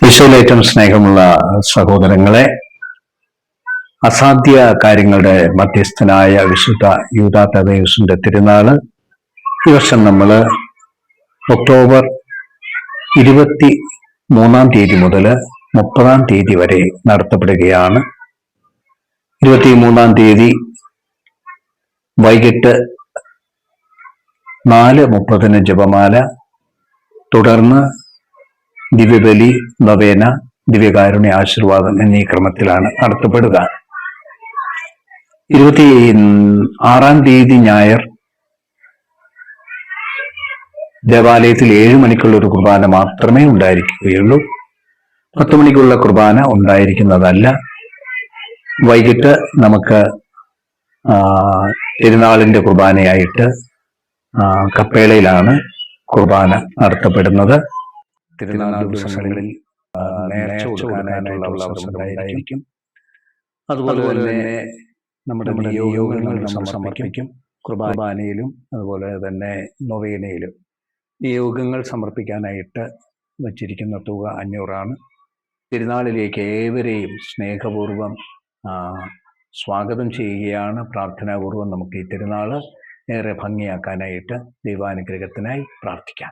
ഈശോയിലേറ്റവും സ്നേഹമുള്ള സഹോദരങ്ങളെ, അസാധ്യ കാര്യങ്ങളുടെ മധ്യസ്ഥനായ വിശുദ്ധ യൂദാ തദേയൂസിന്റെ തിരുനാള് ഈ വർഷം നമ്മൾ ഒക്ടോബർ 23 മുതൽ 30 വരെ നടത്തപ്പെടുകയാണ്. 23 വൈകിട്ട് 4:30 ജപമാല, തുടർന്ന് ദിവ്യബലി, നൊവേന, ദിവ്യകാരുണ്യ ആശീർവാദം എന്നീ ക്രമത്തിലാണ് നടത്തപ്പെടുക. 26 ഞായർ ദേവാലയത്തിൽ 7 മണിക്കുള്ള ഒരു കുർബാന മാത്രമേ ഉണ്ടായിരിക്കുകയുള്ളൂ. 10 മണിക്കുള്ള കുർബാന ഉണ്ടായിരിക്കുന്നതല്ല. വൈകിട്ട് നമുക്ക് തിരുനാളിന്റെ കുർബാനയായിട്ട് കപ്പേളയിലാണ് കുർബാന നടത്തപ്പെടുന്നത്. തിരുനാൾ ദിവസങ്ങളിൽ നേർച്ച കൊടുക്കാനായിട്ടുള്ള അവസരമുണ്ടായിരിക്കും. അതുപോലെ തന്നെ നമ്മുടെ നിയോഗങ്ങൾ നമ്മൾ സമർപ്പിക്കും. കുർബാനയിലും അതുപോലെ തന്നെ നൊവേനയിലും നിയോഗങ്ങൾ സമർപ്പിക്കാനായിട്ട് വച്ചിരിക്കുന്ന തുക 500 തിരുനാളിലേക്ക് ഏവരെയും സ്നേഹപൂർവ്വം സ്വാഗതം ചെയ്യുകയാണ്. പ്രാർത്ഥനാപൂർവ്വം നമുക്ക് ഈ തിരുനാൾ ഏറെ ഭംഗിയാക്കാനായിട്ട് ദൈവാനുഗ്രഹത്തിനായി പ്രാർത്ഥിക്കാം.